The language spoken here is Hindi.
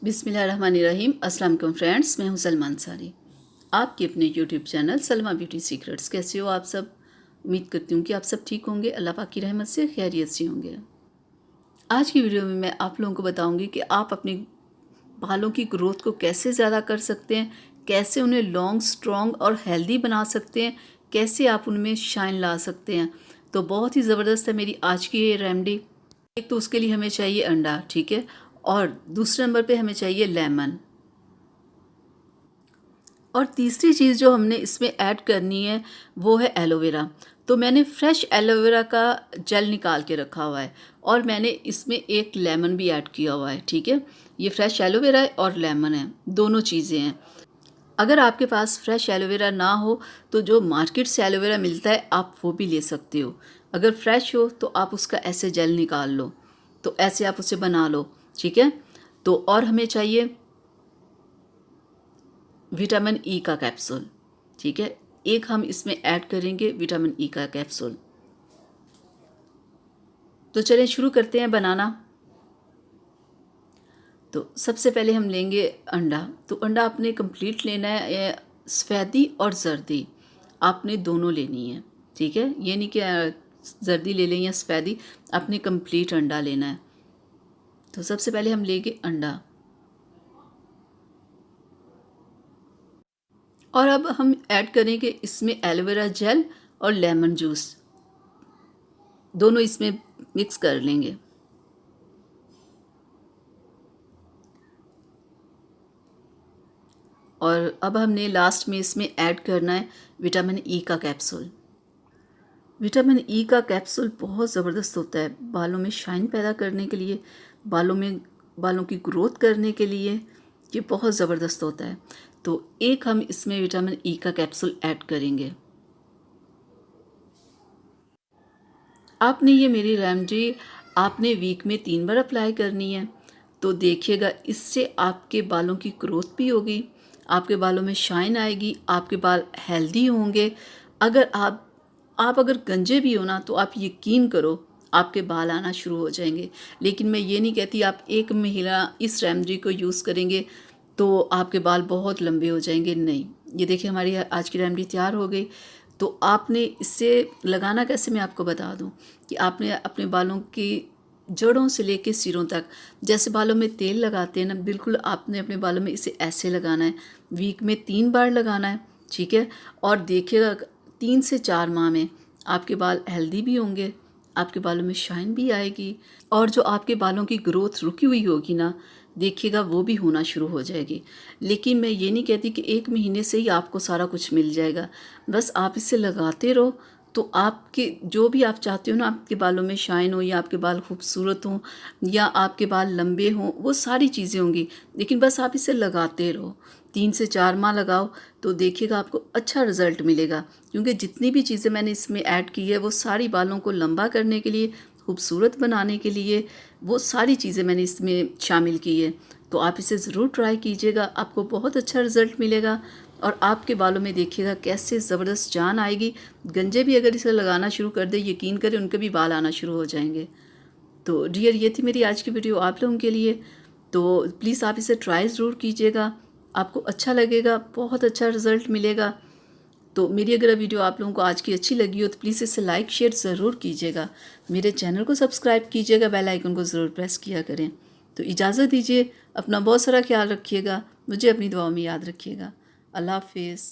बिस्मिल्लाहिर्रहमानिर्रहीम। अस्सलाम वालेकुम फ्रेंड्स, मैं हूं सलमा अंसारी, आपके अपने YouTube channel Salma beauty secrets. कैसे हो आप सब? उम्मीद करती हूँ कि आप सब ठीक होंगे, अल्लाह पाक की रहमत से खैरियत से होंगे। आज की वीडियो में मैं आप लोगों को बताऊंगी कि आप अपने बालों की ग्रोथ को कैसे ज़्यादा कर सकते हैं, कैसे उन्हें लॉन्ग, स्ट्रॉन्ग और हेल्दी बना सकते हैं, कैसे आप उनमें शाइन ला सकते हैं। तो बहुत ही ज़बरदस्त है मेरी आज की ये रेमेडी। एक तो उसके लिए हमें चाहिए अंडा, ठीक है, और दूसरे नंबर पे हमें चाहिए लेमन, और तीसरी चीज़ जो हमने इसमें ऐड करनी है वो है एलोवेरा। तो मैंने फ्रेश एलोवेरा का जेल निकाल के रखा हुआ है और मैंने इसमें एक लेमन भी ऐड किया हुआ है, ठीक है। ये फ्रेश एलोवेरा है और लेमन है, दोनों चीज़ें हैं। अगर आपके पास फ्रेश एलोवेरा ना हो तो जो मार्केट से एलोवेरा मिलता है आप वो भी ले सकते हो। अगर फ्रेश हो तो आप उसका ऐसे जेल निकाल लो, तो ऐसे आप उसे बना लो, ठीक है। तो और हमें चाहिए विटामिन ई का कैप्सूल, ठीक है। एक हम इसमें ऐड करेंगे विटामिन ई का कैप्सूल। तो चलिए शुरू करते हैं बनाना। तो सबसे पहले हम लेंगे अंडा। तो अंडा आपने कंप्लीट लेना है, सफ़ेदी और जर्दी आपने दोनों लेनी है, ठीक है। ये नहीं कि जर्दी ले लें या सफ़ेदी, आपने कंप्लीट अंडा लेना है। तो सबसे पहले हम लेंगे अंडा, और अब हम ऐड करेंगे इसमें एलोवेरा जेल और लेमन जूस, दोनों इसमें मिक्स कर लेंगे। और अब हमने लास्ट में इसमें ऐड करना है विटामिन ई का कैप्सूल। विटामिन ई का कैप्सूल बहुत ज़बरदस्त होता है बालों में शाइन पैदा करने के लिए, बालों की ग्रोथ करने के लिए। ये बहुत ज़बरदस्त होता है। तो एक हम इसमें विटामिन ई का कैप्सूल ऐड करेंगे। आपने ये मेरी रेमेडी आपने वीक में 3 बार अप्लाई करनी है। तो देखिएगा, इससे आपके बालों की ग्रोथ भी होगी, आपके बालों में शाइन आएगी, आपके बाल हेल्दी होंगे। अगर आप अगर गंजे भी हो ना, तो आप यकीन करो आपके बाल आना शुरू हो जाएंगे। लेकिन मैं ये नहीं कहती आप 1 महीना इस रेमेडी को यूज़ करेंगे तो आपके बाल बहुत लंबे हो जाएंगे, नहीं। ये देखिए हमारी आज की रेमेडी तैयार हो गई। तो आपने इससे लगाना कैसे, मैं आपको बता दूं कि आपने अपने बालों की जड़ों से लेके सिरों तक, जैसे बालों में तेल लगाते हैं ना, बिल्कुल आपने अपने बालों में इसे ऐसे लगाना है। वीक में 3 बार लगाना है, ठीक है। और देखिएगा 3 से 4 माह में आपके बाल हेल्दी भी होंगे, आपके बालों में शाइन भी आएगी, और जो आपके बालों की ग्रोथ रुकी हुई होगी ना, देखिएगा वो भी होना शुरू हो जाएगी। लेकिन मैं ये नहीं कहती कि 1 महीने से ही आपको सारा कुछ मिल जाएगा। बस आप इसे लगाते रहो, तो आपके जो भी आप चाहते हो ना, आपके बालों में शाइन हो, या आपके बाल खूबसूरत हों, या आपके बाल लंबे हों, वो सारी चीज़ें होंगी। लेकिन बस आप इसे लगाते रहो, 3 से 4 माह लगाओ, तो देखिएगा आपको अच्छा रिज़ल्ट मिलेगा। क्योंकि जितनी भी चीज़ें मैंने इसमें ऐड की है वो सारी बालों को लंबा करने के लिए, खूबसूरत बनाने के लिए, वो सारी चीज़ें मैंने इसमें शामिल की है। तो आप इसे ज़रूर ट्राई कीजिएगा, आपको बहुत अच्छा रिज़ल्ट मिलेगा। और आपके बालों में देखिएगा कैसे ज़बरदस्त जान आएगी। गंजे भी अगर इसे लगाना शुरू कर दे, यकीन करें उनके भी बाल आना शुरू हो जाएंगे। तो डियर, ये थी मेरी आज की वीडियो आप लोगों के लिए। तो प्लीज़ आप इसे ट्राई ज़रूर कीजिएगा, आपको अच्छा लगेगा, बहुत अच्छा रिज़ल्ट मिलेगा। तो मेरी अगर वीडियो आप लोगों को आज की अच्छी लगी हो तो प्लीज़ इसे लाइक शेयर ज़रूर कीजिएगा, मेरे चैनल को सब्सक्राइब कीजिएगा, बेल आइकन को ज़रूर प्रेस किया करें। तो इजाज़त दीजिए, अपना बहुत सारा ख्याल रखिएगा, मुझे अपनी दुआओं में याद रखिएगा। अल्लाह हाफिज़।